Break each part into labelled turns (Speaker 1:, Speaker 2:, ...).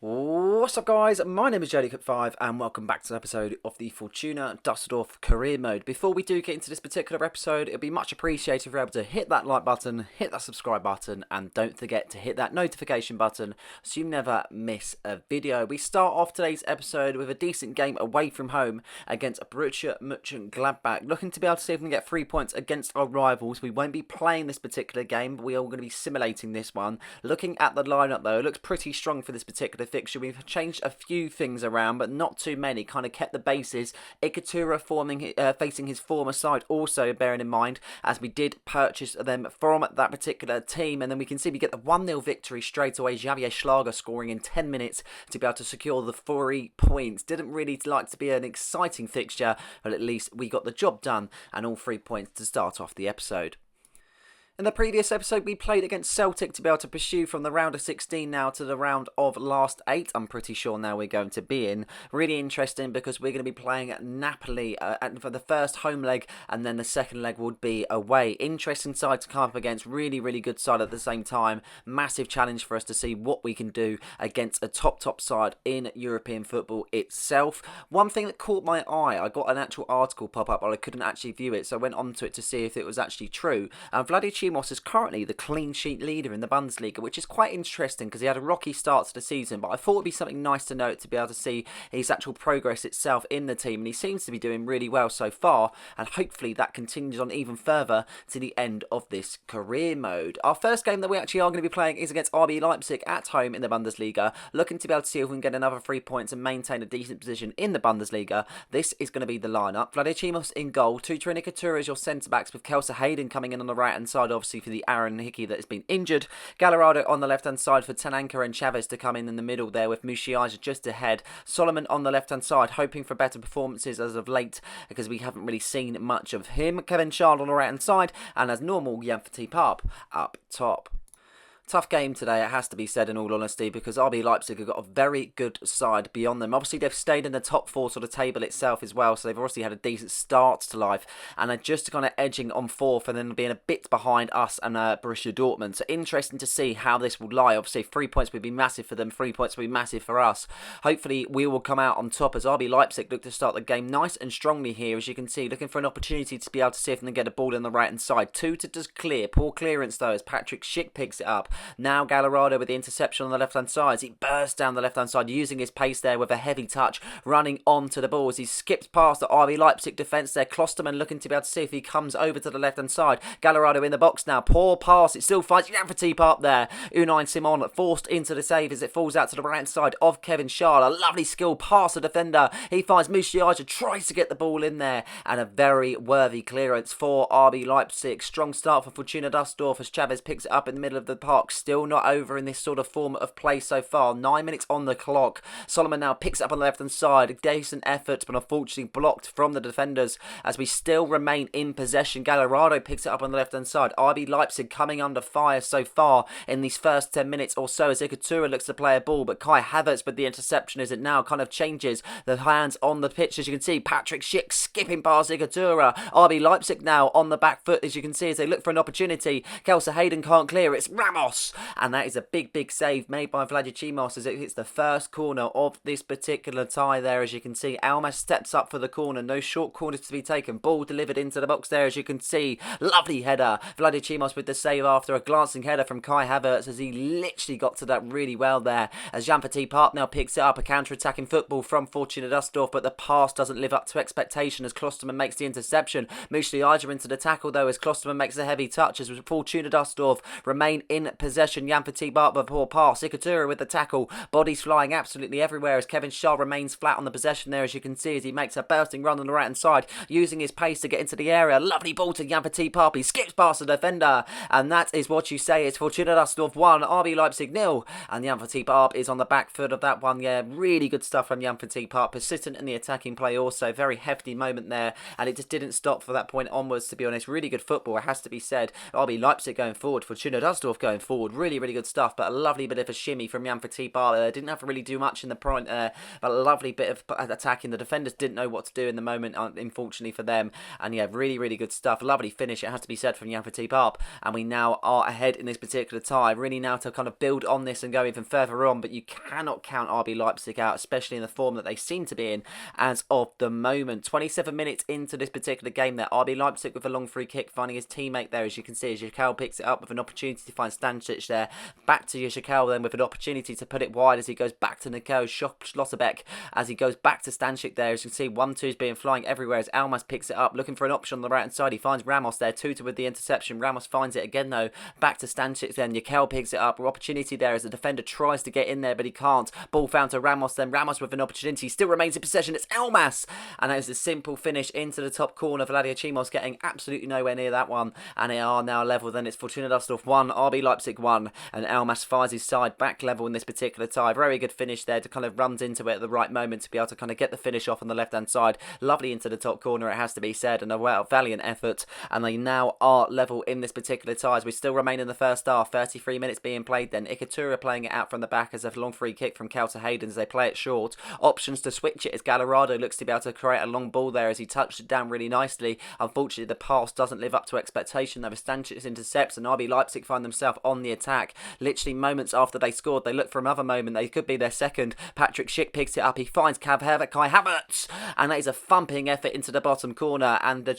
Speaker 1: What's up guys, my name is JodyCup5 and welcome back to an episode of the Fortuna Dusseldorf career mode. Before we do get into this particular episode, it would be much appreciated if you're able to hit that like button, hit that subscribe button, and don't forget to hit that notification button so you never miss a video. We start off today's episode with a decent game away from home against Borussia Mönchengladbach, looking to be able to see if we can get 3 points against our rivals. We won't be playing this particular game, but we are going to be simulating this one. Looking at the lineup though, it looks pretty strong for this particular fixture. We've changed a few things around, but not too many. Kind of kept the bases. Ikatura facing his former side, also bearing in mind, as we did purchase them from that particular team. And then we can see we get the 1-0 victory straight away. Javier Schlager scoring in 10 minutes to be able to secure the 3 points. Didn't really like to be an exciting fixture, but at least we got the job done and all 3 points to start off the episode. In the previous episode, we played against Celtic to be able to pursue from the round of 16 now to the round of last 8. I'm pretty sure now we're going to be in. Really interesting because we're going to be playing Napoli for the first home leg, and then the second leg would be away. Interesting side to come up against. Really, really good side at the same time. Massive challenge for us to see what we can do against a top side in European football itself. One thing that caught my eye, I got an actual article pop up, but I couldn't actually view it, so I went onto it to see if it was actually true. And Vladimir is currently the clean sheet leader in the Bundesliga, which is quite interesting because he had a rocky start to the season, but I thought it would be something nice to note to be able to see his actual progress itself in the team, and he seems to be doing really well so far, and hopefully that continues on even further to the end of this career mode. Our first game that we actually are going to be playing is against RB Leipzig at home in the Bundesliga, looking to be able to see if we can get another 3 points and maintain a decent position in the Bundesliga. This is going to be the lineup. Vladimir in goal, Tutra and Ikatura as your centre-backs, with Kelsa Hayden coming in on the right-hand side, obviously for the Aaron Hickey that has been injured. Gallardo on the left-hand side for Tananka and Chavez to come in the middle there, with Musiala just ahead. Solomon on the left-hand side, hoping for better performances as of late because we haven't really seen much of him. Kevin Schall on the right-hand side, and as normal, Jan Fatih up top. Tough game today, it has to be said in all honesty, because RB Leipzig have got a very good side beyond them. Obviously, they've stayed in the top 4 sort of table itself as well, so they've obviously had a decent start to life, and are just kind of edging on 4th and then being a bit behind us and Borussia Dortmund. So interesting to see how this will lie. Obviously, 3 points would be massive for them, 3 points would be massive for us. Hopefully, we will come out on top as RB Leipzig look to start the game nice and strongly here, as you can see, looking for an opportunity to be able to see if they can get a ball in the right-hand side. 2 to just clear. Poor clearance, though, as Patrick Schick picks it up. Now Gallardo with the interception on the left-hand side as he bursts down the left-hand side, using his pace there with a heavy touch, running onto the ball as he skips past the RB Leipzig defence there. Klosterman looking to be able to see if he comes over to the left-hand side. Gallardo in the box now. Poor pass. It still finds Jan Fatih up there. Unai Simon forced into the save as it falls out to the right-hand side of Kevin Schall. A lovely skill past the defender. He finds Musiala, tries to get the ball in there, and a very worthy clearance for RB Leipzig. Strong start for Fortuna Dusseldorf as Chavez picks it up in the middle of the park. Still not over in this sort of form of play so far. 9 minutes on the clock. Solomon now picks it up on the left-hand side. A decent effort, but unfortunately blocked from the defenders as we still remain in possession. Gallardo picks it up on the left-hand side. RB Leipzig coming under fire so far in these first 10 minutes or so as Ikatura looks to play a ball, but Kai Havertz with the interception as it now kind of changes the hands on the pitch. As you can see, Patrick Schick skipping past Ikatura. RB Leipzig now on the back foot, as you can see, as they look for an opportunity. Kelsa Hayden can't clear. It's Ramos, and that is a big save made by Vladimir as it hits the first corner of this particular tie there. As you can see, Almas steps up for the corner. No short corners to be taken. Ball delivered into the box there, as you can see. Lovely header. Vladimir with the save after a glancing header from Kai Havertz, as he literally got to that really well there. As Jan Fatih now picks it up. A counter-attacking football from Fortuna Dusseldorf, but the pass doesn't live up to expectation as Klosterman makes the interception. Musiala into the tackle though, as Klosterman makes a heavy touch, as Fortuna Dusseldorf remain in possession. Jan Fatih but poor pass. Ikatura with the tackle. Bodies flying absolutely everywhere as Kevin Schall remains flat on the possession there, as you can see, as he makes a bursting run on the right-hand side, using his pace to get into the area. Lovely ball to Jan Fatih. He skips past the defender, and that is what you say. It's Fortuna Dusseldorf 1, RB Leipzig 0, and Jan Fatih is on the back foot of that one. Yeah, really good stuff from Jan Fatih. Persistent in the attacking play also. Very hefty moment there, and it just didn't stop for that point onwards, to be honest. Really good football, it has to be said. RB Leipzig going forward, Fortuna Dusseldorf going forward. forward. Really, really good stuff, but a lovely bit of a shimmy from Jan Verteepaar there. Didn't have to really do much in the point there, but a lovely bit of attacking. The defenders didn't know what to do in the moment, unfortunately for them. And yeah, really, really good stuff. Lovely finish, it has to be said, from Jan Verteepaar. And we now are ahead in this particular tie. Really now to kind of build on this and go even further on, but you cannot count RB Leipzig out, especially in the form that they seem to be in as of the moment. 27 minutes into this particular game there, RB Leipzig with a long free kick, finding his teammate there, as you can see, as Jakel picks it up with an opportunity to find Stančić there. Back to Jakel then with an opportunity to put it wide as he goes back to Nico Schlotterbeck, as he goes back to Stančić there. As you can see, 1-2's being flying everywhere as Almas picks it up, looking for an option on the right hand side. He finds Ramos there, 2-2 with the interception. Ramos finds it again though, back to Stančić then. Jakel picks it up, opportunity there as the defender tries to get in there, but he can't. Ball found to Ramos then. Ramos with an opportunity, still remains in possession. It's Almas, and that is a simple finish into the top corner. Vladia Chimos getting absolutely nowhere near that one, and they are now level. Then it's Fortuna Dusseldorf 1, RB Leipzig 1, and Almas fires his side back level in this particular tie. Very good finish there, to kind of runs into it at the right moment to be able to kind of get the finish off on the left hand side. Lovely into the top corner, it has to be said, and a valiant effort, and they now are level in this particular tie as we still remain in the first half. 33 minutes being played then. Ikatura playing it out from the back as a long free kick from Kelter Hayden as they play it short. Options to switch it as Gallardo looks to be able to create a long ball there as he touched it down really nicely. Unfortunately, the pass doesn't live up to expectation. Though Stančić intercepts and RB Leipzig find themselves on the attack. Literally moments after they scored, they look for another moment. They could be their second. Patrick Schick picks it up. He finds Kai Havertz, and that is a thumping effort into the bottom corner. And the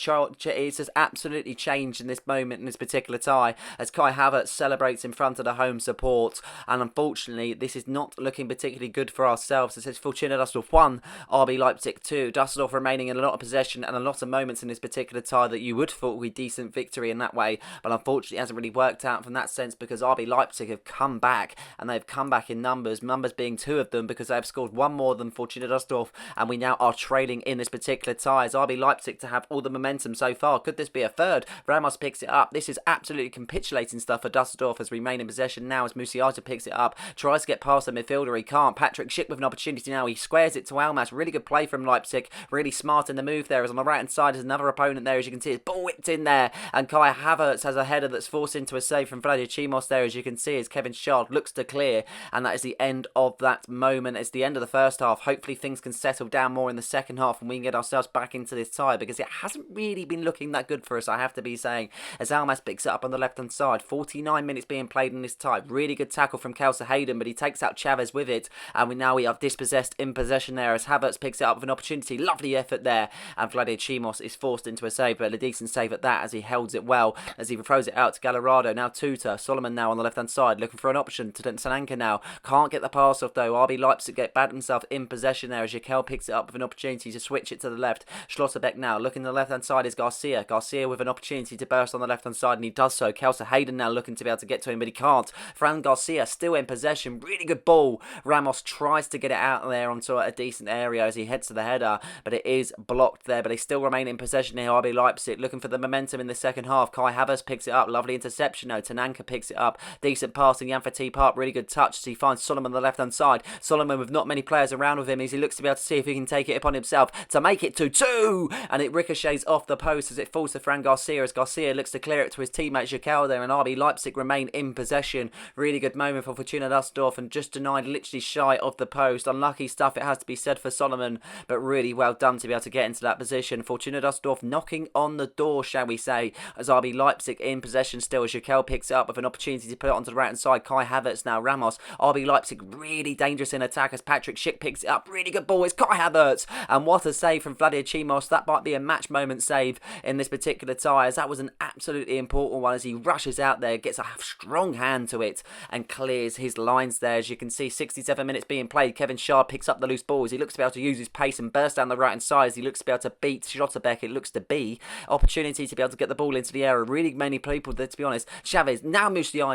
Speaker 1: it has absolutely changed in this moment, in this particular tie, as Kai Havertz celebrates in front of the home support. And unfortunately, this is not looking particularly good for ourselves. It says Fortuna Dusseldorf 1, RB Leipzig 2. Dusseldorf remaining in a lot of possession and a lot of moments in this particular tie that you would thought would be decent victory in that way, but unfortunately it hasn't really worked out from that sense, because RB Leipzig have come back, and they've come back in numbers being 2 of them, because they have scored 1 more than Fortuna Dusseldorf, and we now are trailing in this particular tie as RB Leipzig to have all the momentum so far. Could this be a third? Ramos picks it up. This is absolutely capitulating stuff for Dusseldorf as we remain in possession now, as Musiala picks it up, tries to get past the midfielder, he can't. Patrick Schick with an opportunity now, he squares it to Almas. Really good play from Leipzig, really smart in the move there, as on the right hand side is another opponent there, as you can see, his ball whipped in there, and Kai Havertz has a header that's forced into a save from Vladia Chimos there, as you can see, as Kevin Schad looks to clear, and that is the end of that moment. It's the end of the first half. Hopefully things can settle down more in the second half and we can get ourselves back into this tie, because it hasn't really been looking that good for us, I have to be saying, as Almas picks it up on the left hand side. 49 minutes being played in this tie. Really good tackle from Kelter Hayden, but he takes out Chavez with it, and we are dispossessed in possession there as Havertz picks it up with an opportunity. Lovely effort there, and Vladia Chimos is forced into a save, but a decent save at that, as he holds it well, as he throws it out to Gallardo. Now Tuta, Solomon now on the left hand side, looking for an option to Sananka now. Can't get the pass off though. RB Leipzig get back himself in possession there, as Jakel picks it up with an opportunity to switch it to the left. Schlotterbeck now, looking to the left hand side is Garcia. Garcia with an opportunity to burst on the left hand side, and he does so. Kelter Hayden now looking to be able to get to him, but he can't. Fran Garcia still in possession. Really good ball. Ramos tries to get it out there onto a decent area as he heads to the header, but it is blocked there. But they still remain in possession here. RB Leipzig looking for the momentum in the second half. Kai Havertz picks it up. Lovely interception. No, Tananka picks it up. Decent passing. Jan Verteepaar, really good touch as he finds Solomon on the left hand side. Solomon with not many players around with him as he looks to be able to see if he can take it upon himself to make it 2-2, and it ricochets off the post as it falls to Fran Garcia, as Garcia looks to clear it to his teammate Jakel there, and RB Leipzig remain in possession. Really good moment for Fortuna Dusseldorf, and just denied, literally shy of the post. Unlucky stuff, it has to be said, for Solomon, but really well done to be able to get into that position. Fortuna Dusseldorf knocking on the door, shall we say, as RB Leipzig in possession still, as Jakel picks it up with an opportunity to put it onto the right hand side. Kai Havertz now, Ramos. RB Leipzig really dangerous in attack as Patrick Schick picks it up. Really good ball, it's Kai Havertz, and what a save from Vladia Chimos. That might be a match moment save in this particular tie, as that was an absolutely important one, as he rushes out there, gets a strong hand to it and clears his lines there. As you can see, 67 minutes being played. Kevin Schad picks up the loose ball as he looks to be able to use his pace and burst down the right hand side, as he looks to be able to beat Schlotterbeck. It looks to be opportunity to be able to get the ball into the area. Really many people there, to be honest. Chavez, now Musiala.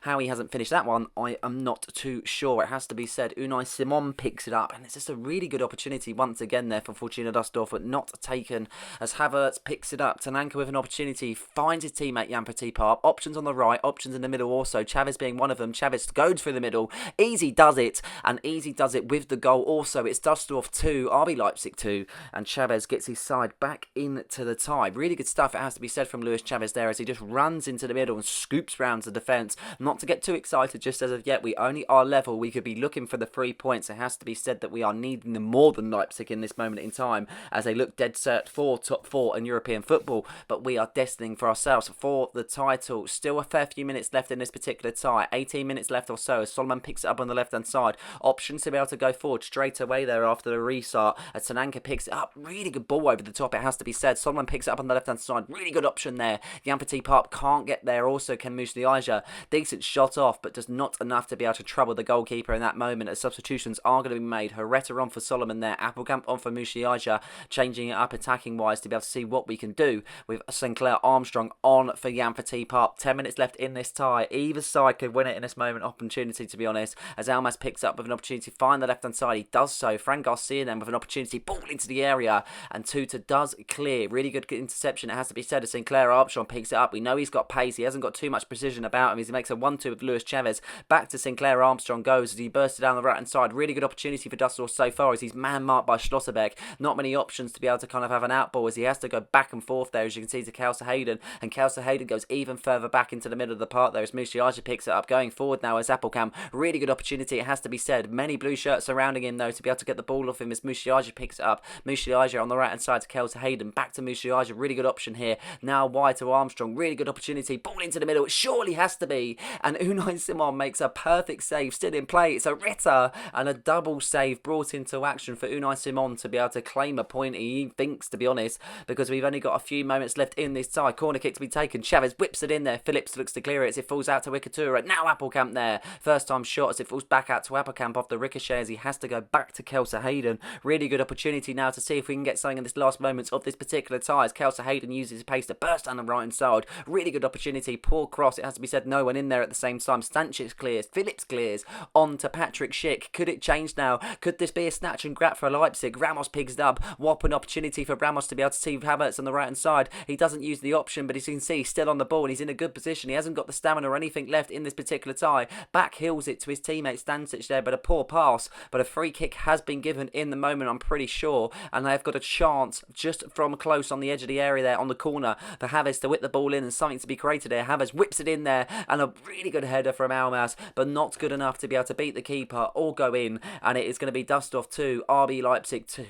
Speaker 1: How he hasn't finished that one, I am not too sure. It has to be said. Unai Simon picks it up, and it's just a really good opportunity once again there for Fortuna Dusseldorf, but not taken, as Havertz picks it up. Tananka with an opportunity, finds his teammate Jan Verteepaar. Options on the right, options in the middle also. Chavez being one of them. Chavez goes through the middle. Easy does it, and Easy does it with the goal also. It's Dusseldorf 2, RB Leipzig 2, and Chavez gets his side back into the tie. Really good stuff, it has to be said, from Luis Chavez there, as he just runs into the middle and scoops round the defence. Not to get too excited just as of yet, we only are level. We could be looking for the 3 points. It has to be said that we are needing them more than Leipzig in this moment in time, as they look dead cert for top 4 in European football, but we are destining for ourselves for the title. Still a fair few minutes left in this particular tie, 18 minutes left or so, as Solomon picks it up on the left hand side. Options to be able to go forward straight away there after the restart, as Tananka picks it up. Really good ball over the top, it has to be said. Solomon picks it up on the left hand side, really good option there. Jan Park can't get there, also Ken Musliaja. Decent shot off, but just not enough to be able to trouble the goalkeeper in that moment, as substitutions are going to be made. Herrera on for Solomon there, Appelkamp on for Musliaja, changing it up attacking wise to be able to see what we can do with Sinclair Armstrong on for Jan Park. 10 minutes left in this tie. Either side could win it in this moment opportunity, to be honest, as Almas picks up with an opportunity to find the left hand side. He does so. Fran Garcia then with an opportunity, ball into the area, and Tuta does clear. Really good interception, it has to be said, as Sinclair Armstrong picks it up. We know he's got pace, he hasn't got too much precision about him as he makes a 1-2 with Luis Chavez. Back to Sinclair Armstrong goes as he bursts down the right hand side. Really good opportunity for Dusseldorf so far as he's man marked by Schlotterbeck. Not many options to be able to kind of have an outball, as he has to go back and forth there, as you can see, to Kelsa Hayden, and Kelsa Hayden goes even further back into the middle of the park there as Musliaja picks it up. Going forward now as Appelkamp. Really good opportunity, it has to be said. Many blue shirts surrounding him though to be able to get the ball off him as Musliaja picks it up. Musliaja on the right hand side to Kelsa Hayden. Back to Musliaja. Really good option here. Now wide to Armstrong. Really good opportunity. Ball into the middle. It surely has to be. And Unai Simon makes a perfect save. Still in play. It's a Ritter. And a double save brought into action for Unai Simon to be able to claim a point, he thinks, to be honest, because we've only got a few moments left in this tie. Corner kick to be taken. Chavez whips it in there. Phillips looks to clear it as it falls out to Wikatura. Now Appelkamp there. First time shot as it falls back out to Appelkamp off the ricochet as he has to go back to Kelsa Hayden. Really good opportunity now to see if we can get something in this last moments of this particular tie as Kelsa Hayden uses his pace to burst down the right hand side. Really good opportunity. Poor cross. It has to be said, no one in there at the same time. Stanchik clears. Phillips clears. On to Patrick Schick. Could it change now? Could this be a snatch and grab for Leipzig? Ramos picks it up. What an opportunity for Ramos to be able to see Havertz on the right hand side. He doesn't use the option, but as you can see, he's still on the ball and he's in a good position. He hasn't got the stamina or anything left in this particular tie. Back heels it to his teammate Stanchik there, but a poor pass. But a free kick has been given in the moment, I'm pretty sure, and they've got a chance just from close on the edge of the area there on the corner for Havertz to whip the ball in and something to be created here. Havertz whips it in there and a really good header from Almas, but not good enough to be able to beat the keeper or go in, and it is going to be Dusseldorf 2, RB Leipzig 2.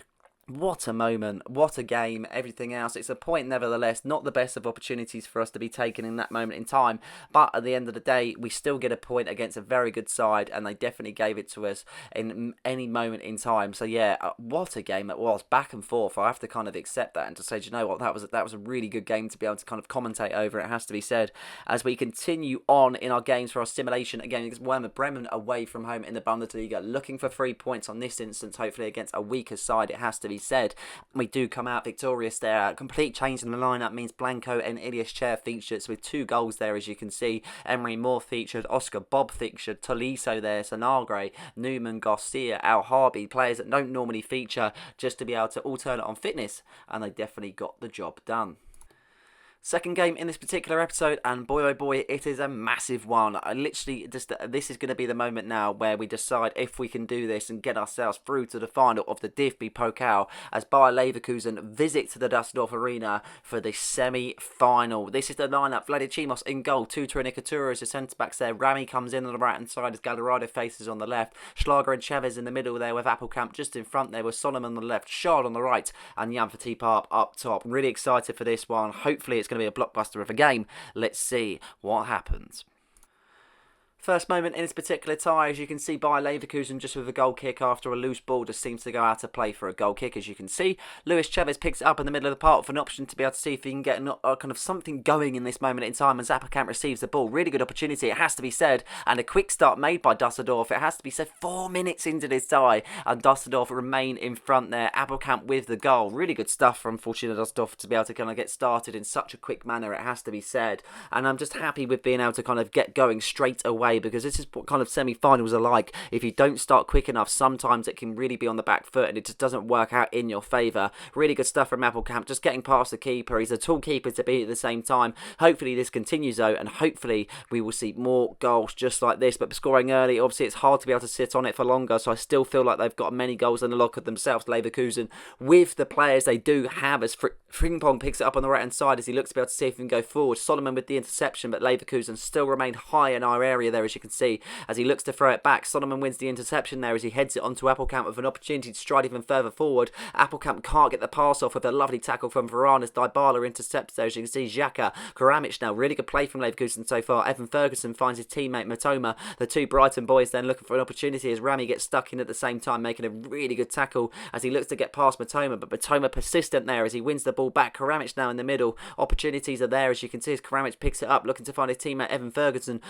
Speaker 1: What a moment, what a game, everything else. It's a point nevertheless, not the best of opportunities for us to be taken in that moment in time, but at the end of the day, we still get a point against a very good side, and they definitely gave it to us in any moment in time. So yeah, what a game it was, back and forth. I have to kind of accept that and to say, do you know what, that was a really good game to be able to kind of commentate over, it has to be said, as we continue on in our games for our simulation again against Werder Bremen away from home in the Bundesliga, looking for 3 points on this instance, hopefully against a weaker side, it has to be said. We do come out victorious there. A complete change in the lineup means Blanco and Ilias Chair features with 2 goals there, as you can see. Emery Moore featured, Oscar Bob featured, Tolisso there, Sanagre, Newman, Garcia, Al Harby, players that don't normally feature, just to be able to alternate on fitness, and they definitely got the job done. Second game in this particular episode, and boy oh boy, it is a massive one. I literally just, this is going to be the moment now where we decide if we can do this and get ourselves through to the final of the DFB Pokal as Bayer Leverkusen visit the Dusseldorf Arena for the semi-final. This is the lineup: Vladi Chimos in goal, Tuta and Ikatura as the centre-backs there. Rami comes in on the right-hand side as Gallardo faces on the left. Schlager and Chavez in the middle there with Appelkamp just in front there with Solomon on the left, Shard on the right, and Jan Park up top. Really excited for this one. Hopefully it's going to be a blockbuster of a game. Let's see what happens. First moment in this particular tie, as you can see, Bayer Leverkusen just with a goal kick after a loose ball just seems to go out to play for a goal kick, as you can see. Luis Chavez picks it up in the middle of the park for an option to be able to see if he can get kind of something going in this moment in time, and Appelkamp receives the ball. Really good opportunity, it has to be said, and a quick start made by Dusseldorf. It has to be said, 4 minutes into this tie, and Dusseldorf remain in front there. Appelkamp with the goal. Really good stuff from Fortuna Dusseldorf to be able to kind of get started in such a quick manner, it has to be said. And I'm just happy with being able to kind of get going straight away way, because this is what kind of semi-finals are like. If you don't start quick enough, sometimes it can really be on the back foot and it just doesn't work out in your favour. Really good stuff from Applecamp, just getting past the keeper. He's a tall keeper to beat at the same time. Hopefully this continues though, and hopefully we will see more goals just like this. But scoring early, obviously it's hard to be able to sit on it for longer, so I still feel like they've got many goals in the locker themselves, Leverkusen, with the players they do have, as Frimpong picks it up on the right hand side as he looks to be able to see if he can go forward. Solomon with the interception, but Leverkusen still remain high in our area there, as you can see, as he looks to throw it back. Solomon wins the interception there as he heads it onto Applecamp with an opportunity to stride even further forward. Applecamp can't get the pass off with a lovely tackle from Varane as Dybala intercepts there, as you can see. Xhaka, Karamic now, really good play from Leverkusen so far. Evan Ferguson finds his teammate Matoma. The two Brighton boys then looking for an opportunity as Rami gets stuck in at the same time, making a really good tackle as he looks to get past Matoma, but Matoma persistent there as he wins the ball back. Karamic now in the middle. Opportunities are there, as you can see, as Karamic picks it up, looking to find his teammate Evan Ferguson.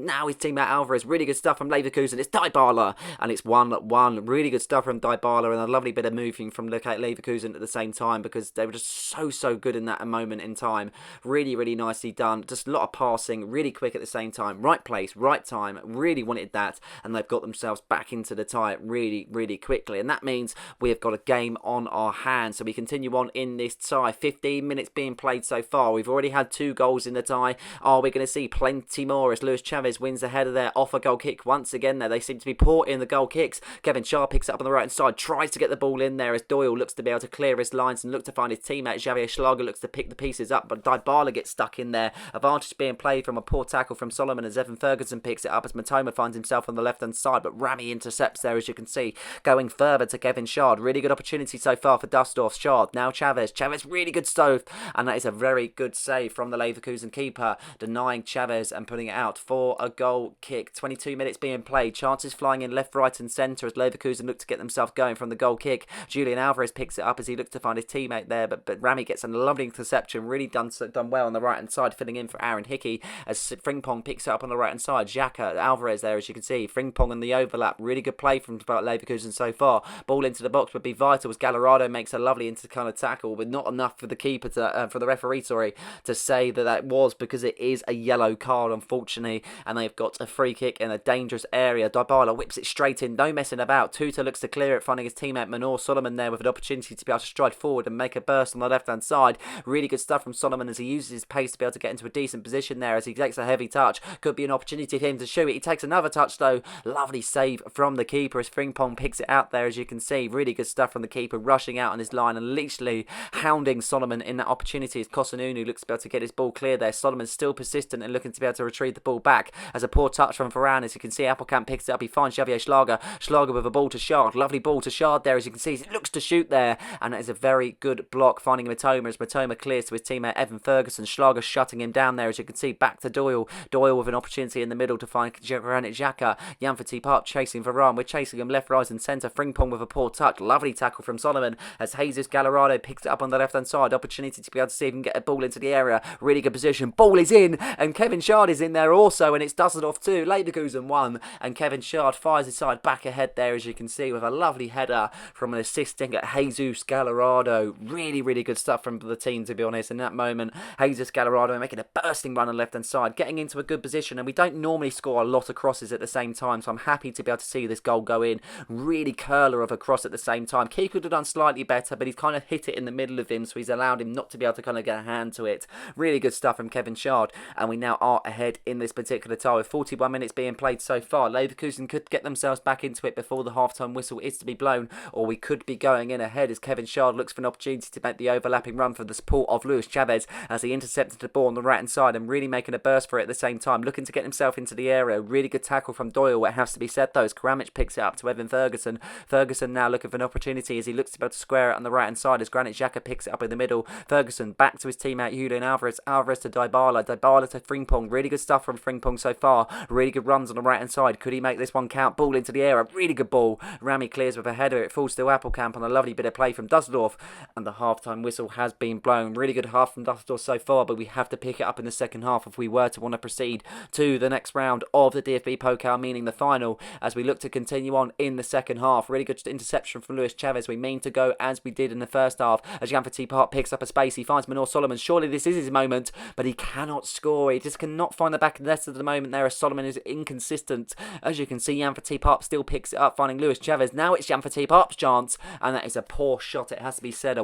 Speaker 1: Now his teammate Alvarez. Really good stuff from Leverkusen. It's Dybala, and it's 1-1. Really good stuff from Dybala, and a lovely bit of moving from Leverkusen at the same time, because they were just so good in that moment in time. Really nicely done. Just a lot of passing, really quick at the same time. Right place, right time. Really wanted that, and they've got themselves back into the tie really quickly, and that means we have got a game on our hands. So we continue on in this tie. 15 minutes being played so far. We've already had 2 goals in the tie. Are we going to see plenty more as Luis Chavez wins the header there off a goal kick once again there? They seem to be poor in the goal kicks. Kevin Shaw picks it up on the right hand side, tries to get the ball in there as Doyle looks to be able to clear his lines and look to find his teammate. Javier Schlager looks to pick the pieces up, but Dybala gets stuck in there. Advantage being played from a poor tackle from Solomon as Evan Ferguson picks it up as Matoma finds himself on the left hand side, but Rami intercepts there, as you can see, going further to Kevin Shard. Really good opportunity so far for Dusseldorf. Shard, now Chavez, really good stove, and that is a very good save from the Leverkusen keeper, denying Chavez and putting it out for a goal kick. 22 minutes being played, chances flying in left, right and centre as Leverkusen look to get themselves going from the goal kick. Julian Alvarez picks it up as he looks to find his teammate there, but Rami gets a lovely interception, really done well on the right hand side, filling in for Aaron Hickey as Frimpong picks it up on the right hand side. Xhaka, Alvarez there, as you can see, Frimpong in the overlap. Really good play from Leverkusen so far. Ball into the box would be vital as Gallardo makes a lovely tackle, but not enough for the keeper for the referee to say that was, because it is a yellow card, unfortunately, and they've got a free kick in a dangerous area. Dybala whips it straight in, no messing about. Tuta looks to clear it, finding his teammate Manor Solomon there with an opportunity to be able to stride forward and make a burst on the left hand side. Really good stuff from Solomon as he uses his pace to be able to get into a decent position there as he takes a heavy touch. Could be an opportunity for him to shoot it. He takes another touch though. Lovely save from the keeper as Frimpong picks it out there, as you can see. Really good stuff from the keeper, rushing out on his line and literally hounding Solomon in that opportunity as Kosanunu looks to be able to get his ball clear there. Solomon's still persistent and looking to be able to retrieve the ball back as a poor touch from Varane. As you can see, Applecamp picks it up. He finds Javier Schlager with a ball to Shard. Lovely ball to Shard there, as you can see. He looks to shoot there, and that is a very good block, finding Matoma as Matoma clears to his teammate Evan Ferguson. Schlager shutting him down there, as you can see. Back to Doyle. Doyle with an opportunity in the middle to find Granit Xhaka. Yanfati Park chasing Varane. We're chasing him left, right and centre. Frimpong with a poor touch. Lovely tackle from Solomon as Jesus Gallardo picks it up on the left hand side. Opportunity to be able to see if he can get a ball into the area. Really good position. Ball is in, and Kevin Shard is in there also, and it's Dusseldorf 2, Leverkusen 1, and Kevin Shard fires his side back ahead there, as you can see, with a lovely header from an assisting at Jesus Gallardo. Really good stuff from the team, to be honest. In that moment, Jesus Gallardo making a bursting run on the left hand side, getting into a good position, and we don't normally score a lot of crosses at the same time, so I'm happy to be able to see this goal go in. Really curler of a cross at the same time. Keeper could have done slightly better, but he's kind of hit it in the middle of him, so he's allowed him not to be able to kind of get a hand to it. Really good stuff from Kevin Shard, and we now are ahead in this particular tie with 41 minutes being played so far. Leverkusen could get themselves back into it before the half-time whistle is to be blown, or we could be going in ahead as Kevin Shard looks for an opportunity to make the overlapping run for the support of Luis Chavez as he intercepted the ball on the right-hand side and really making a burst for it at the same time, looking to get himself into the area. Really good tackle from Doyle, it has to be said though, as Karamic picks it up to Evan Ferguson. Ferguson now looking for an opportunity as he looks to be able to square it on the right-hand side as Granit Xhaka picks it up in the middle. Ferguson back to his teammate Julian Alvarez. Alvarez to Dybala. Dybala to Frimpong. Really good stuff from Frimpong so far. Really good runs on the right-hand side. Could he make this one count? Ball into the air. A really good ball. Rami clears with a header. It falls to Applecamp on a lovely bit of play from Dusseldorf. And the half-time whistle has been blown. Really good half from Dusseldorf so far, but we have to pick it up in the second half if we were to want to proceed to the next round of the DFB Pokal, meaning the final, as we look to continue on in the second half. Really good interception from Luis Chavez. We mean to go as we did in the first half as Yanfati Park picks up a space. He finds Manor Solomon. Surely this is his moment, but he cannot score. He just cannot find the back of the net at the moment. moment there as Solomon is inconsistent. As you can see, Jan Fatih still picks it up, finding Luis Chavez. Now it's Jan Fatih's chance, and that is a poor shot, it has to be said,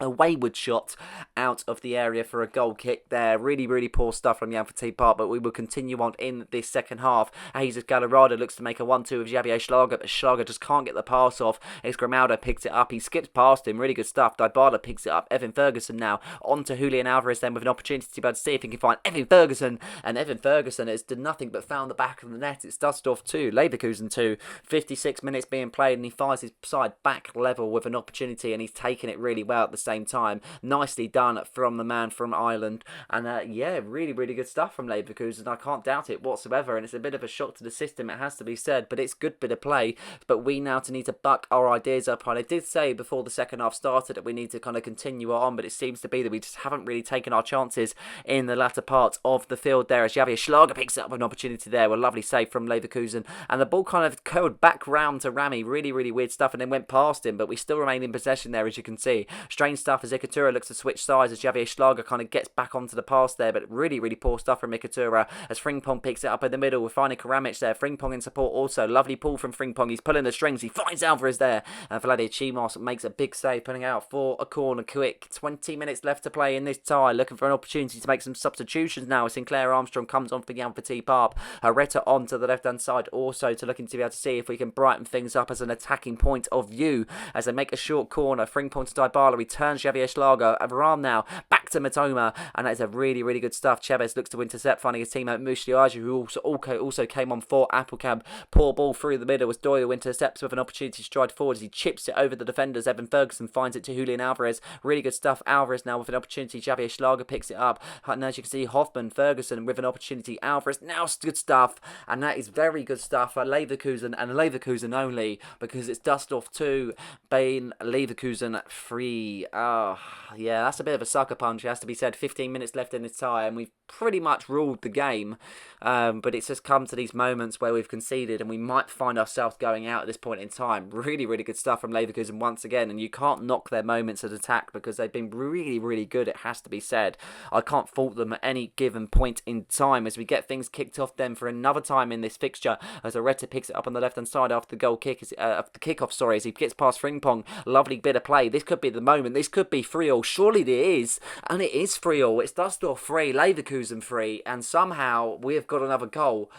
Speaker 1: a wayward shot out of the area for a goal kick there. Really, really poor stuff from Jan Fatih, but we will continue on in this second half. Jesus Galarrado looks to make a 1-2 with Javier Schlager, but Schlager just can't get the pass off. As Grimaldo picks it up, he skips past him. Really good stuff. Dybala picks it up. Evan Ferguson now on to Julian Alvarez then with an opportunity to be able to see if he can find Evan Ferguson. And Evan Ferguson has done nothing but found the back of the net. It's Dusseldorf 2, Leverkusen 2. 56 minutes being played, and he fires his side back level with an opportunity, and he's taken it really well at the same time. Nicely done from the man from Ireland. And yeah, really, really good stuff from Leverkusen. I can't doubt it whatsoever. And it's a bit of a shock to the system, it has to be said. But it's good bit of play. But we now need to buck our ideas up. And I did say before the second half started that we need to kind of continue on. But it seems to be that we just haven't really taken our chances in the latter part of the field there. As Javier Schlager picks up an opportunity there. A lovely save from Leverkusen. And the ball kind of curled back round to Rami. Really, really weird stuff. And then went past him. But we still remain in possession there, as you can see. Strange stuff as Ikatura looks to switch sides as Javier Schlager kind of gets back onto the pass there, but really, really poor stuff from Ikatura as Frimpong picks it up in the middle. We're finding Karadzic there. Frimpong in support also. Lovely pull from Frimpong. He's pulling the strings. He finds Alvarez there. And Vladir Chimos makes a big save, putting out for a corner quick. 20 minutes left to play in this tie. Looking for an opportunity to make some substitutions now. Sinclair Armstrong comes on for Jan Fatih Parp. Herrera on to the left-hand side also to looking to be able to see if we can brighten things up as an attacking point of view as they make a short corner. Frimpong to Dybala. Returns Javier Schlager. Varane now back to Matoma, and that is a really, really good stuff. Chavez looks to intercept, finding his teammate Musliaju, who also came on for Applecamp. Poor ball through the middle as Doyle intercepts with an opportunity to stride forward as he chips it over the defenders. Evan Ferguson finds it to Julian Alvarez. Really good stuff. Alvarez now with an opportunity. Javier Schlager picks it up, and as you can see, Hoffman, Ferguson with an opportunity. Alvarez now good stuff, and that is very good stuff for Leverkusen and Leverkusen only, because it's Dusseldorf 2, Bain Leverkusen 3. Yeah, that's a bit of a sucker punch, it has to be said. 15 minutes left in this tie, and we've pretty much ruled the game. But it's just come to these moments where we've conceded, and we might find ourselves going out at this point in time. Really, really good stuff from Leverkusen once again, and you can't knock their moments of attack because they've been really, really good, it has to be said. I can't fault them at any given point in time as we get things kicked off then for another time in this fixture as Herrera picks it up on the left-hand side after the goal kick, after the kick-off, as he gets past Frimpong. Lovely bit of play. This could be the moment. This could be 3-3. Surely it is, and it is 3-3. It's Dusseldorf 3, Leverkusen 3, and somehow we have got another goal.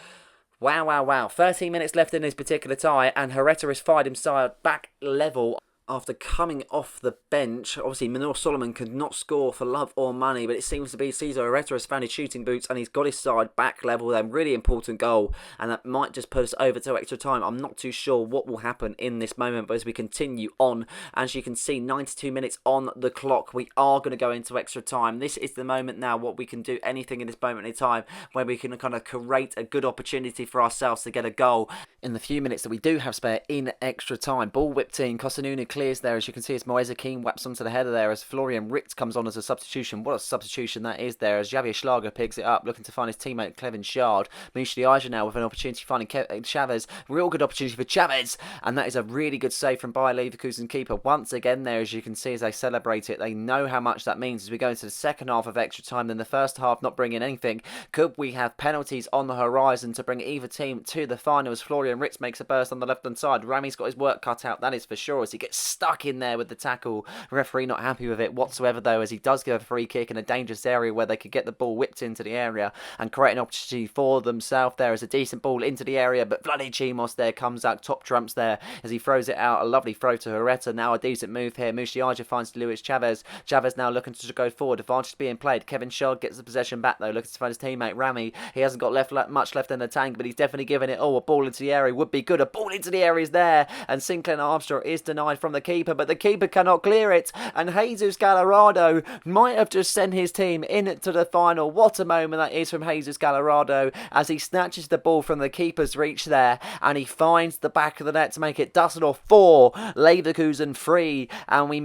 Speaker 1: Wow, wow, wow. 13 minutes left in this particular tie, and Herrera has fired himself back level after coming off the bench. Obviously, Manor Solomon could not score for love or money, but it seems to be Cesar Herrera has found his shooting boots and he's got his side back level. Then really important goal, and that might just put us over to extra time. I'm not too sure what will happen in this moment, but as we continue on, as you can see, 92 minutes on the clock, we are going to go into extra time. This is the moment now what we can do anything in this moment in time where we can kind of create a good opportunity for ourselves to get a goal in the few minutes that we do have spare in extra time. Ball whipped in, Costanuna clears there, as you can see, as Moise Keane whaps onto the header there as Florian Richt comes on as a substitution. What a substitution that is there as Javier Schlager picks it up, looking to find his teammate Clevin Shard. Musliaju now with an opportunity finding Chavez. Real good opportunity for Chavez, and that is a really good save from Bayer Leverkusen keeper once again there, as you can see as they celebrate it. They know how much that means as we go into the second half of extra time. Then the first half not bringing anything. Could we have penalties on the horizon to bring either team to the final as Florian Richt makes a burst on the left hand side. Rami's got his work cut out, that is for sure, as he gets stuck in there with the tackle. Referee not happy with it whatsoever though, as he does give a free kick in a dangerous area where they could get the ball whipped into the area and create an opportunity for themselves there as a decent ball into the area, but Vladir Chimos there comes out top trumps there as he throws it out. A lovely throw to Herrera. Now a decent move here. Musliaju finds Luis Chavez. Chavez now looking to go forward. Advantage being played. Kevin Shard gets the possession back though, looking to find his teammate Rami. He hasn't got much left in the tank, but he's definitely given it all. A ball into the area would be good. A ball into the area is there, and Sinclair Armstrong is denied from the keeper, but the keeper cannot clear it, and Jesus Galarrado might have just sent his team into the final. What a moment that is from Jesus Galarrado as he snatches the ball from the keeper's reach there, and he finds the back of the net to make it Dusseldorf 4, Leverkusen 3, and we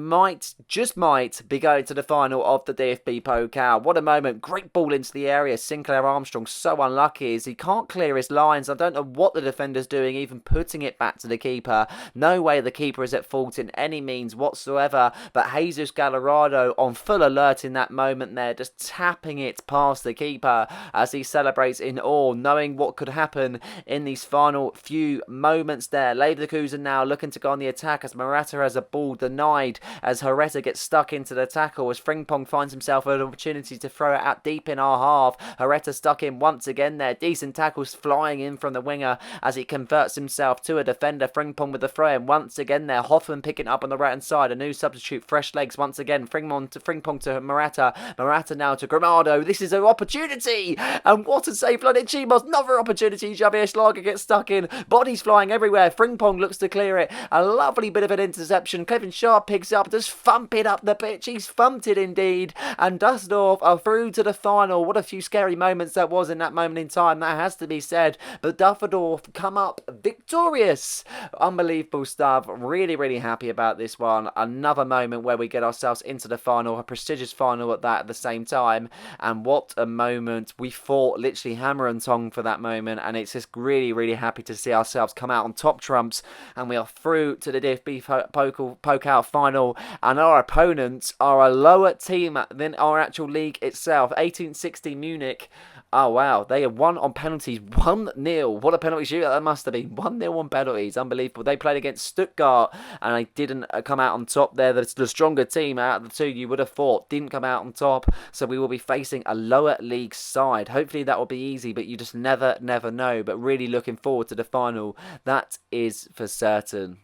Speaker 1: just might be going to the final of the DFB Pokal. What a moment. Great ball into the area. Sinclair Armstrong so unlucky as he can't clear his lines. I don't know what the defender's doing, even putting it back to the keeper. No way the keeper is at fault blocked in any means whatsoever, but Jesus Gallardo on full alert in that moment there, just tapping it past the keeper as he celebrates in awe, knowing what could happen in these final few moments there. Leverkusen now looking to go on the attack as Morata has a ball denied, as Herrera gets stuck into the tackle, as Frimpong finds himself an opportunity to throw it out deep in our half. Herrera stuck in once again there. Decent tackles flying in from the winger as he converts himself to a defender. Frimpong with the throw in once again there. Hoffman picking up on the right hand side. A new substitute, fresh legs once again. Frimpong to Morata. Morata now to Gramado. This is an opportunity, and what a save. Blooded Chimos. Another opportunity. Javier Schlager gets stuck in. Bodies flying everywhere. Frimpong looks to clear it. A lovely bit of an interception. Kevin Sharp picks up, just thump it up the pitch. He's thumped it indeed. And Dusseldorf are through to the final. What a few scary moments that was in that moment in time. That has to be said. But Dusseldorf come up victorious. Unbelievable stuff. Really, really happy about this one. Another moment where we get ourselves into the final. A prestigious final at that at the same time. And what a moment. We fought literally hammer and tongue for that moment. And it's just really, really happy to see ourselves come out on top trumps. And we are through to the DFB Pokal final. And our opponents are a lower team than our actual league itself. 1860 Munich. Oh, wow. They have won on penalties 1-0. What a penalty shootout that must have been. 1-0 on penalties. Unbelievable. They played against Stuttgart and they didn't come out on top there. The stronger team out of the two, you would have thought, didn't come out on top. So we will be facing a lower league side. Hopefully that will be easy, but you just never know. But really looking forward to the final. That is for certain.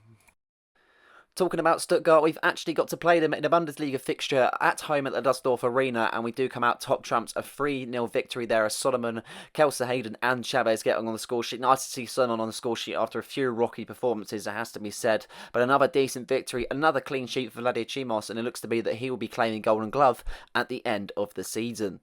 Speaker 1: Talking about Stuttgart, we've actually got to play them in a Bundesliga fixture at home at the Dusseldorf Arena, and we do come out top trumps. A 3-0 victory there as Solomon, Kelsa Hayden and Chavez getting on the score sheet. Nice to see Solomon on the score sheet after a few rocky performances, it has to be said. But another decent victory, another clean sheet for Vladir Chimos, and it looks to be that he will be claiming Golden Glove at the end of the season.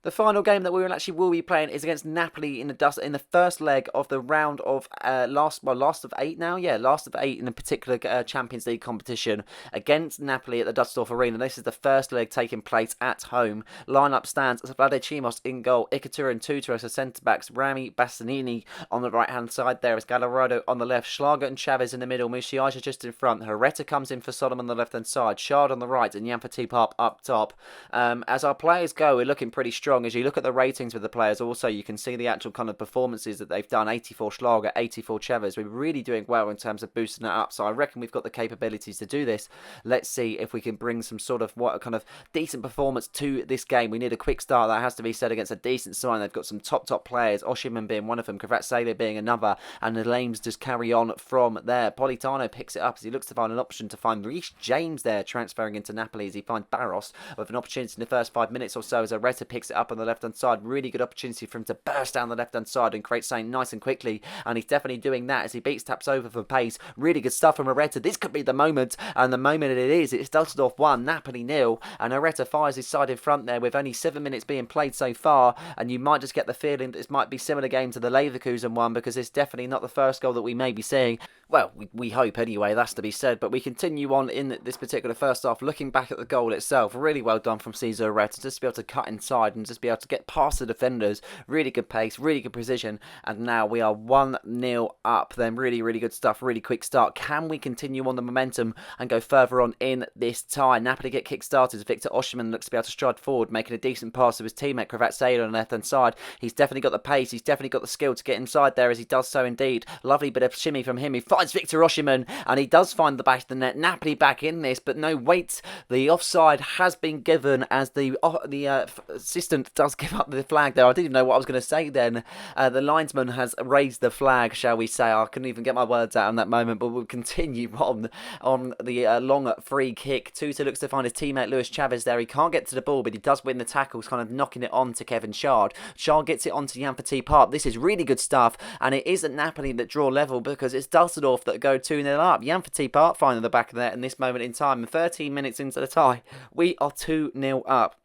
Speaker 1: The final game that we will be playing is against Napoli in the first leg of the round of last of 8 now. Yeah, last of 8 in a particular Champions League competition against Napoli at the Dusseldorf Arena. This is the first leg taking place at home. Lineup stands as Vladir Chimos in goal, Ikatura and Tutor as centre-backs, Rami Bassanini on the right-hand side there as Gallardo on the left, Schlager and Chavez in the middle, Musiaja just in front, Herrera comes in for Solomon on the left-hand side, Shard on the right and Yanfatip up top. As our players go, we're looking pretty strong. As you look at the ratings with the players also, you can see the actual kind of performances that they've done. 84 Schlager, 84 Chavez. We're really doing well in terms of boosting that up, so I reckon we've got the capabilities to do this. Let's see if we can bring some sort of what kind of decent performance to this game. We need a quick start, that has to be said, against a decent side. They've got some top players, Oshiman being one of them, Kvaratskhelia being another, and the lanes just carry on from there. Politano picks it up as he looks to find an option to find Reece James there, transferring into Napoli as he finds Barros with an opportunity in the first 5 minutes or so as Herrera picks it up on the left-hand side. Really good opportunity for him to burst down the left-hand side and create something nice and quickly, and he's definitely doing that as he taps over for pace. Really good stuff from Herrera. This could be the moment, and the moment it is. It's Dusseldorf 1, Napoli 0, and Herrera fires his side in front there with only 7 minutes being played so far, and you might just get the feeling that this might be similar game to the Leverkusen one, because it's definitely not the first goal that we may be seeing. Well, we hope anyway, that's to be said, but we continue on in this particular first half. Looking back at the goal itself, really well done from Cesar Herrera to just be able to cut inside and just be able to get past the defenders. Really good pace, really good precision, and now we are 1-0 up. Then really good stuff, really quick start. Can we continue on the momentum and go further on in this tie? Napoli get kick-started. Victor Osimhen looks to be able to stride forward, making a decent pass to his teammate Kvaratskhelia on the left-hand side. He's definitely got the pace, he's definitely got the skill to get inside there as he does so indeed. Lovely bit of shimmy from him. He finds Victor Osimhen, and he does find the back of the net. Napoli back in this, but no, wait. The offside has been given as the assistant does give up the flag there. I didn't even know what I was going to say then. The linesman has raised the flag, shall we say. I couldn't even get my words out in that moment, but we'll continue on the long free kick. Tuta looks to find his teammate Luis Chavez there. He can't get to the ball, but he does win the tackles, kind of knocking it on to Kevin Shard. Shard gets it onto Yanfatip. This is really good stuff, and it isn't Napoli that draw level because it's Dusseldorf that go 2-0 up. Yanfatip finding the back of the net in this moment in time. And 13 minutes into the tie, we are 2-0 up.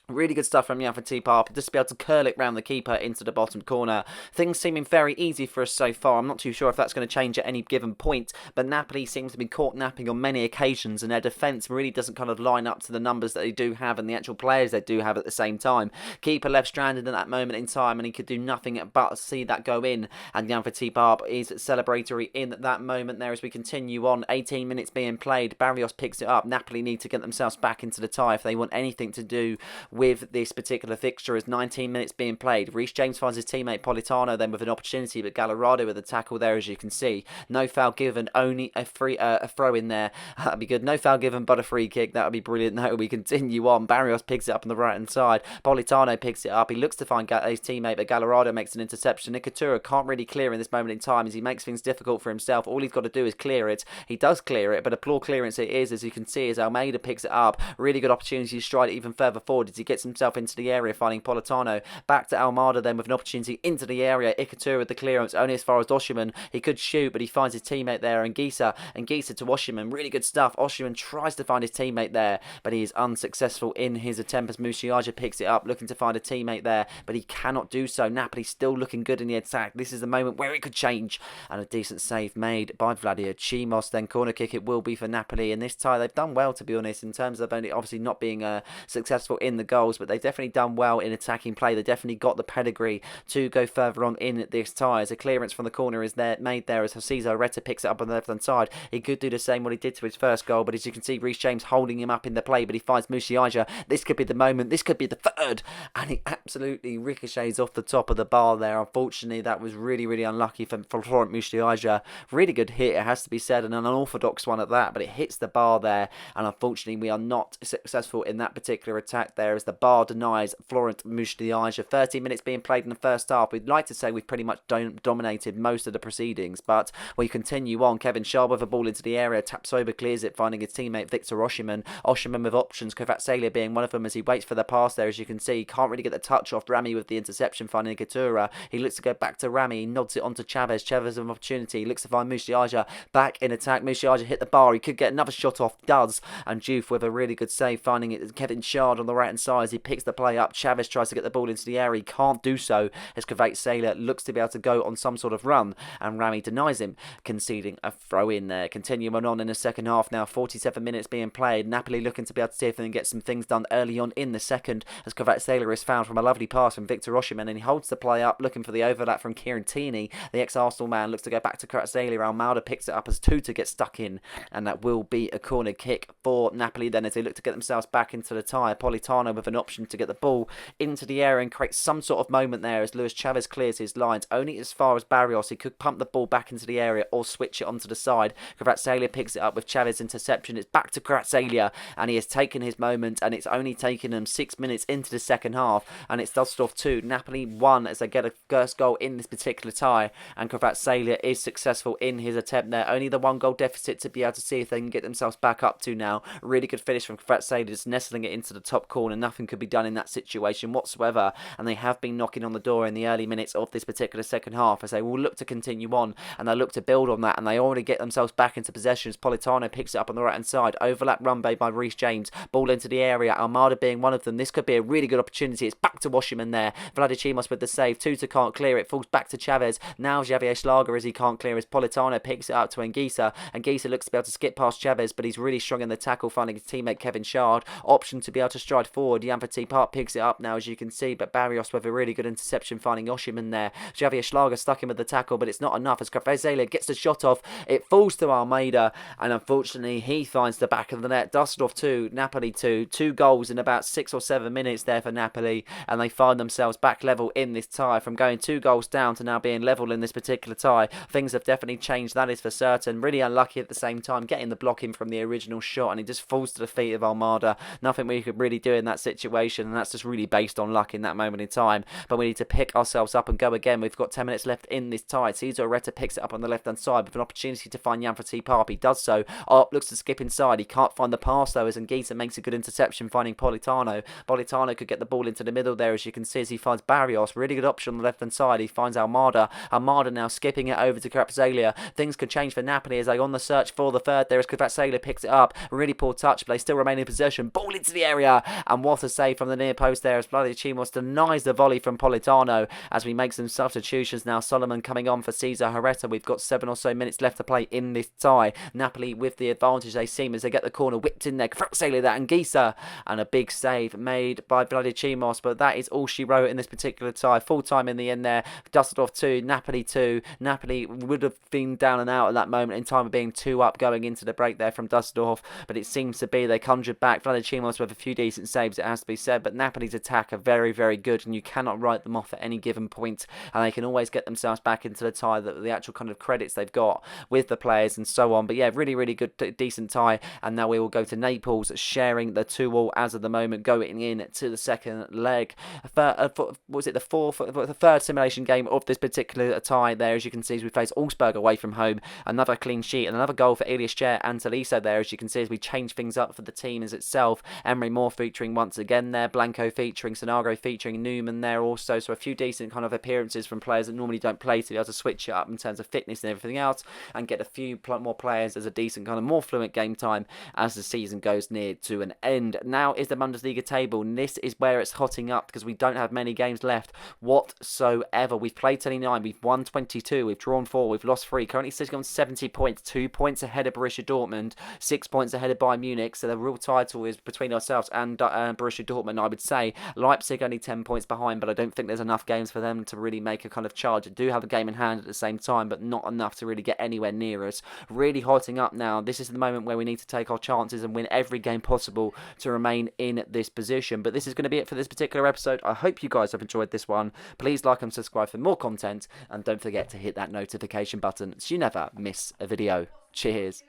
Speaker 1: Really good stuff from Jan just to be able to curl it round the keeper into the bottom corner. Things seeming very easy for us so far. I'm not too sure if that's going to change at any given point, but Napoli seems to be caught napping on many occasions, and their defence really doesn't kind of line up to the numbers that they do have and the actual players they do have at the same time. Keeper left stranded at that moment in time, and he could do nothing but see that go in, and Jan is celebratory in that moment there as we continue on. 18 minutes being played, Barrios picks it up. Napoli need to get themselves back into the tie if they want anything to do with this particular fixture. As 19 minutes being played, Reece James finds his teammate Politano then with an opportunity, but Gallardo with a tackle there, as you can see. No foul given, only a throw in there. That'd be good. No foul given, but a free kick. That would be brilliant. No, we continue on. Barrios picks it up on the right hand side. Politano picks it up. He looks to find his teammate, but Gallardo makes an interception. Nicotera can't really clear in this moment in time as he makes things difficult for himself. All he's got to do is clear it. He does clear it, but a poor clearance it is, as you can see, as Almeida picks it up. Really good opportunity to stride it even further forward as he gets himself into the area, finding Politano. Back to Almada then with an opportunity into the area. Ikatura with the clearance, only as far as Oshiman. He could shoot, but he finds his teammate there, and Gisa to Oshiman. Really good stuff. Oshiman tries to find his teammate there, but he is unsuccessful in his attempt as Musiaja picks it up, looking to find a teammate there, but he cannot do so. Napoli still looking good in the attack. This is the moment where it could change, and a decent save made by Vladir Chimos. Then corner kick it will be for Napoli. In this tie, they've done well, to be honest, in terms of only obviously not being successful in the goals, but they've definitely done well in attacking play. They definitely got the pedigree to go further on in this tie, as a clearance from the corner is made there as Cesar Reta picks it up on the left hand side. He could do the same what he did to his first goal, but as you can see, Reece James holding him up in the play, but he finds Musiaja. This could be the moment, this could be the third, and he absolutely ricochets off the top of the bar there. Unfortunately, that was really unlucky for Florent Musiaja. Really good hit, it has to be said, and an unorthodox one at that, but it hits the bar there, and unfortunately we are not successful in that particular attack there, as the bar denies Florent Musiaja. 30 minutes being played in the first half. We'd like to say we've pretty much dominated most of the proceedings, but we continue on. Kevin Sharp with a ball into the area. Tapsoba clears it, finding his teammate Victor Oshiman. Oshiman with options, Kovacelia being one of them as he waits for the pass there. As you can see, he can't really get the touch off Rami with the interception, finding Katura. He looks to go back to Rami. He nods it onto Chavez. Chavez with an opportunity. He looks to find Musiaja back in attack. Musiaja hit the bar. He could get another shot off. Does. And Juve with a really good save, finding it Kevin Shard on the right hand side as he picks the play up. Chavez tries to get the ball into the area. He can't do so as Kovacelia looks to be able to go on some sort of run, and Rami denies him, conceding a throw in there. Continuing on in the second half now, 47 minutes being played. Napoli looking to be able to see if they can get some things done early on in the second, as Kovacelia is found from a lovely pass from Victor Oshiman, and he holds the play up, looking for the overlap from Kieran Tierney. The ex-Arsenal man looks to go back to Kovacelia. Almada picks it up as Tuta gets stuck in, and that will be a corner kick for Napoli then, as they look to get themselves back into the tie. Politano with an option to get the ball into the area and create some sort of moment there as Luis Chavez clears his lines only as far as Barrios. He could pump the ball back into the area or switch it onto the side. Kovacelia picks it up with Chavez interception. It's back to Kovacelia, and he has taken his moment, and it's only taken him 6 minutes into the second half, and it's Dusseldorf 2, Napoli 1 as they get a first goal in this particular tie, and Kovacelia is successful in his attempt there. Only the 1 goal deficit to be able to see if they can get themselves back up to now. Really good finish from Kovacelia, just nestling it into the top corner. Nothing could be done in that situation whatsoever, and they have been knocking on the door in the early minutes of this particular second half, as they will look to continue on, and they look to build on that, and they already get themselves back into possession as Politano picks it up on the right hand side. Overlap run by Reece James, ball into the area, Almada being one of them. This could be a really good opportunity. It's back to Washerman there. Vladir Chimos with the save. Tuta can't clear it, falls back to Chavez. Now Javier Schlager as he can't clear, as Politano picks it up to Anguissa. Anguissa looks to be able to skip past Chavez, but he's really strong in the tackle, finding his teammate Kevin Shard. Option to be able to stride forward. Jan Park picks it up now, as you can see, but Barrios with a really good interception, finding Oshiman there. Javier Schlager stuck him with the tackle, but it's not enough as Kovacelia gets the shot off. It falls to Almeida, and unfortunately he finds the back of the net. Dusseldorf 2, Napoli 2. 2 goals in about 6 or 7 minutes there for Napoli, and they find themselves back level in this tie. From going 2 goals down to now being level in this particular tie, things have definitely changed, that is for certain. Really unlucky at the same time, getting the block in from the original shot, and he just falls to the feet of Almada. Nothing we could really do in that situation, and that's just really based on luck in that moment in time. But we need to pick ourselves up and go again. We've got 10 minutes left in this tie. Cesar Reta picks it up on the left hand side with an opportunity to find Jan Parp. He does so. Looks to skip inside. He can't find the pass though, as Anguissa makes a good interception, finding Politano. Politano could get the ball into the middle there, as you can see, as he finds Barrios. Really good option on the left hand side. He finds Almada. Almada now skipping it over to Kovacelia. Things could change for Napoli as they on the search for the third there, as Kovacelia picks it up. Really poor touch, but they still remain in possession. Ball into the area, and What a save from the near post there as bloody Chimos denies the volley from Politano as we make some substitutions now. Solomon coming on for Cesar Herrera. We've got 7 or so minutes left to play in this tie. Napoli with the advantage they seem as they get the corner whipped in there. Fraxeli that and Gisa, and a big save made by bloody Chimos, but that is all she wrote in this particular tie. Full time in the end there. Dusseldorf 2, Napoli 2. Napoli would have been down and out at that moment in time of being 2 up going into the break there from Dusseldorf, but it seems to be they conjured back. Bloody Chimos with a few decent saves, it has to be said, but Napoli's attack are very, very good, and you cannot write them off at any given point, and they can always get themselves back into the tie, the actual kind of credits they've got with the players and so on. But yeah, really, really good, decent tie, and now we will go to Naples sharing the 2-2 as of the moment, going in to the second leg. Was it the third simulation game of this particular tie there, as you can see, as we face Augsburg away from home. Another clean sheet and another goal for Elias Chair and Taliso there, as you can see, as we change things up for the team as itself. Emery Moore featuring once again there, Blanco featuring, Sonago featuring, Newman there also, so a few decent kind of appearances from players that normally don't play to be able to switch it up in terms of fitness and everything else, and get a few more players as a decent kind of more fluent game time as the season goes near to an end. Now is the Bundesliga table, and this is where it's hotting up because we don't have many games left whatsoever. We've played 29, we've won 22, we've drawn 4, we've lost 3, currently sitting on 70 points, 2 points ahead of Borussia Dortmund, 6 points ahead of Bayern Munich, so the real title is between ourselves and Borussia Dortmund, I would say. Leipzig only 10 points behind, but I don't think there's enough games for them to really make a kind of charge. They do have a game in hand at the same time, but not enough to really get anywhere near us. Really hotting up now. This is the moment where we need to take our chances and win every game possible to remain in this position. But this is going to be it for this particular episode. I hope you guys have enjoyed this one. Please like and subscribe for more content, and don't forget to hit that notification button so you never miss a video. Cheers.